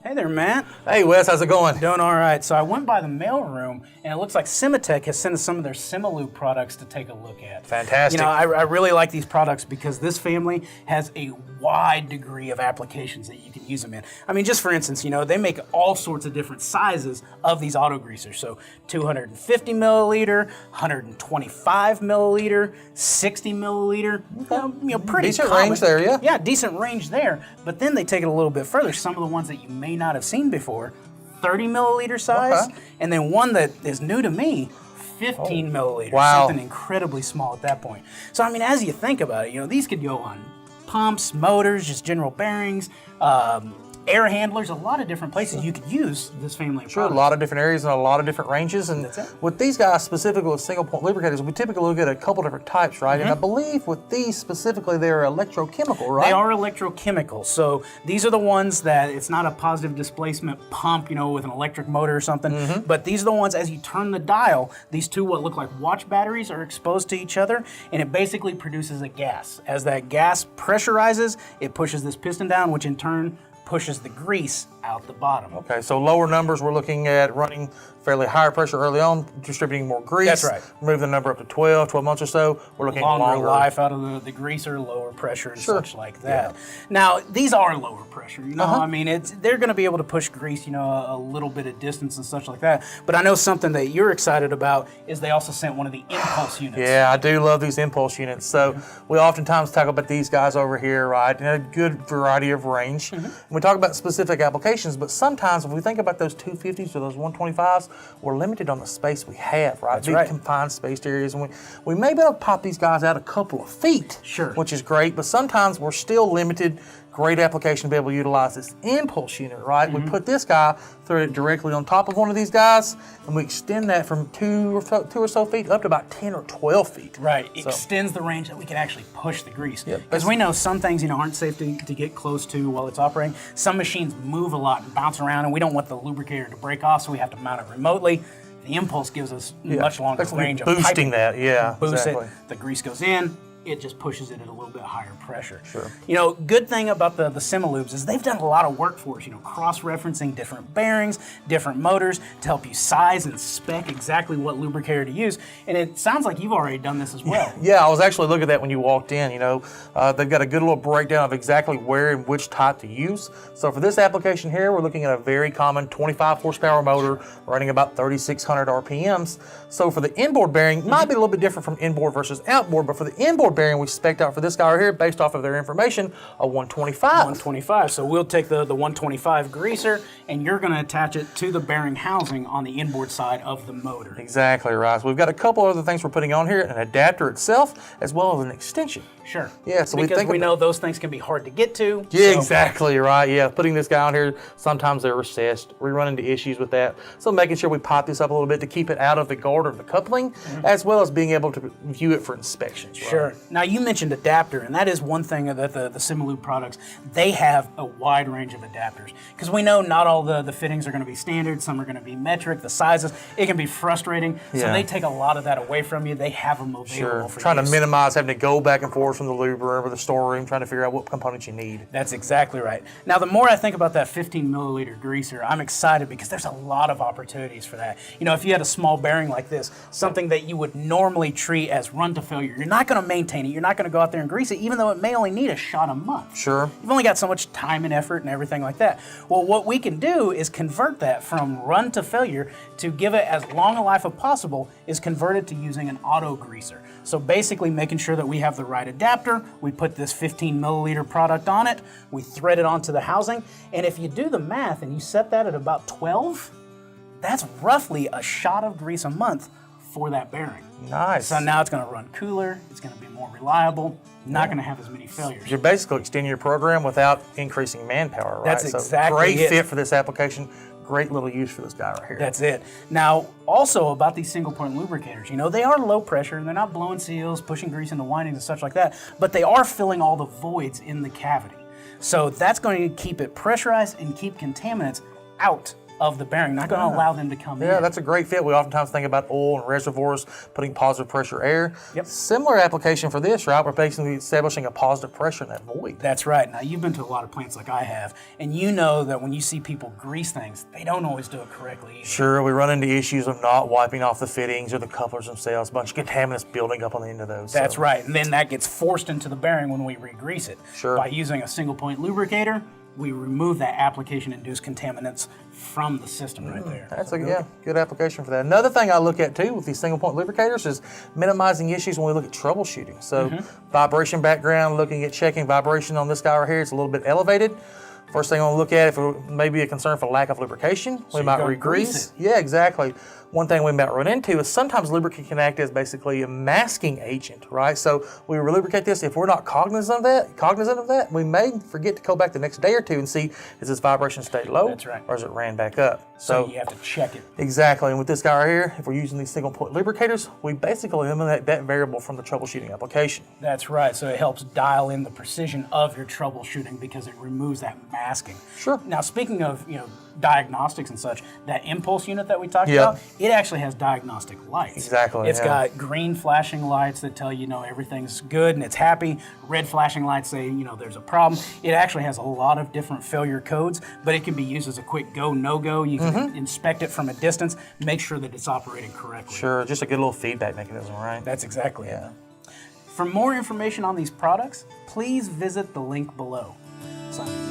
Hey there, Matt. Hey, Wes, how's it going? Doing all right. So I went by the mailroom, and it looks like Simatech has sent us some of their simalube products to take a look at. Fantastic. You know, I really like these products because this family has a wide degree of applications that you can use them in. I mean, just for instance, you know, they make all sorts of different sizes of these auto greasers. So 250 milliliter, 125 milliliter, 60 milliliter. Pretty decent common. range there, yeah. Yeah, decent range there. But then they take it a little bit further. Some of the ones that you may not have seen before, 30 milliliter size, and then one that is new to me, 15 milliliters, wow. something incredibly small at that point. So I mean, as you think about it, you know, these could go on pumps, motors, just general bearings, air handlers, a lot of different places you could use this family of Sure, products. a lot of different areas and a lot of different ranges. And with these guys, specifically with single-point lubricators, we typically look at a couple different types, right? And I believe with these specifically, they're electrochemical, right? They are electrochemical. So these are the ones that it's not a positive displacement pump, you know, with an electric motor or something. But these are the ones, as you turn the dial, these two what look like watch batteries are exposed to each other, and it basically produces a gas. As that gas pressurizes, it pushes this piston down, which in turn pushes the grease out the bottom. Okay, so lower numbers, we're looking at running fairly higher pressure early on, distributing more grease. That's right. Move the number up to 12 months or so. We're looking at longer life out of the greaser, lower pressure and such like that. Yeah. Now, these are lower pressure, you know, I mean, they're gonna be able to push grease, you know, a little bit of distance and such like that. But I know something that you're excited about is they also sent one of the impulse units. Yeah, I do love these impulse units. So we oftentimes talk about these guys over here, right? In a good variety of range. We talk about specific applications, but sometimes if we think about those 250s or those 125s, we're limited on the space we have, right? That's right. Confined spaced areas, and we may be able to pop these guys out a couple of feet, which is great, but sometimes we're still limited. Great application to be able to utilize this impulse unit, right? We put this guy, throw it directly on top of one of these guys, and we extend that from two or so feet up to about 10 or 12 feet. Right, it extends the range that we can actually push the grease. Yep. Because we know some things, you know, aren't safe to get close to while it's operating. Some machines move a lot and bounce around, and we don't want the lubricator to break off, so we have to mount it remotely. The impulse gives us much longer range of boosting that, boosts exactly. it, the grease goes in, it just pushes it at a little bit higher pressure. Sure. You know, good thing about the simalubes is they've done a lot of work for us, you know, cross-referencing different bearings, different motors to help you size and spec exactly what lubricator to use. And it sounds like you've already done this as well. Yeah, I was actually looking at that when you walked in, you know. They've got a good little breakdown of exactly where and which type to use. So for this application here, we're looking at a very common 25 horsepower motor running about 3,600 RPMs. So for the inboard bearing, it might be a little bit different from inboard versus outboard, but for the inboard bearing, we spec'd out for this guy right here, based off of their information, a 125. 125. So we'll take the 125 greaser, and you're going to attach it to the bearing housing on the inboard side of the motor. Exactly right. So we've got a couple other things we're putting on here, an adapter itself, as well as an extension. Sure. Yeah, so because we know those things can be hard to get to. Yeah, exactly right. Yeah, putting this guy on here, sometimes they're recessed. We run into issues with that. So making sure we pop this up a little bit to keep it out of the guard or the coupling, as well as being able to view it for inspection. Sure. Right? Now you mentioned adapter, and that is one thing that the simalube products, they have a wide range of adapters. Because we know not all the fittings are going to be standard, some are going to be metric, the sizes, it can be frustrating. So they take a lot of that away from you. They have them available for Trying use. to minimize having to go back and forth from the luber over the storeroom, trying to figure out what components you need. That's exactly right. Now, the more I think about that 15 milliliter greaser, I'm excited because there's a lot of opportunities for that. You know, if you had a small bearing like this, something that you would normally treat as run to failure, you're not going to maintain it. You're not going to go out there and grease it, even though it may only need a shot a month. Sure. You've only got so much time and effort and everything like that. Well, what we can do is convert that from run to failure to give it as long a life as possible is convert it to using an auto greaser. So basically making sure that we have the right adapter, we put this 15 milliliter product on it, we thread it onto the housing, and if you do the math and you set that at about 12, that's roughly a shot of grease a month for that bearing. Nice. So now it's going to run cooler, it's going to be more reliable, not going to have as many failures. You're basically extending your program without increasing manpower, right? That's exactly great it. fit for this application. Great little use for this guy right here. That's it. Now, also about these single-point lubricators, you know, they are low pressure and they're not blowing seals, pushing grease into windings and such like that, but they are filling all the voids in the cavity. So that's going to keep it pressurized and keep contaminants out of the bearing, not going to allow them to come in. Yeah, that's a great fit. We oftentimes think about oil and reservoirs, putting positive pressure air. Yep. Similar application for this, right? We're basically establishing a positive pressure in that void. That's right. Now, you've been to a lot of plants like I have, and you know that when you see people grease things, they don't always do it correctly either. Sure, we run into issues of not wiping off the fittings or the couplers themselves, a bunch of contaminants building up on the end of those. That's right, and then that gets forced into the bearing when we re-grease it. Sure. By using a single-point lubricator, we remove that application-induced contaminants from the system right there. That's a good application for that. Another thing I look at too with these single-point lubricators is minimizing issues when we look at troubleshooting. So vibration background, looking at checking vibration on this guy right here, it's a little bit elevated. First thing I want to look at, if it may be a concern for lack of lubrication, we might re-grease. Yeah, exactly. One thing we might run into is sometimes lubricant can act as basically a masking agent, right? So we lubricate this. If we're not cognizant of that, we may forget to go back the next day or two and see, is this vibration stayed low? That's right. Or is it ran back up? So you have to check it. Exactly. And with this guy right here, if we're using these single-point lubricators, we basically eliminate that variable from the troubleshooting application. That's right. So it helps dial in the precision of your troubleshooting because it removes that masking. Sure. Now, speaking of diagnostics and such, that impulse unit that we talked about, it actually has diagnostic lights. Exactly. It's got green flashing lights that tell you everything's good and it's happy. Red flashing lights say there's a problem. It actually has a lot of different failure codes, but it can be used as a quick go, no-go. You can inspect it from a distance, make sure that it's operating correctly. Sure, just a good little feedback mechanism, right? That's exactly it. For more information on these products, please visit the link below. Simon.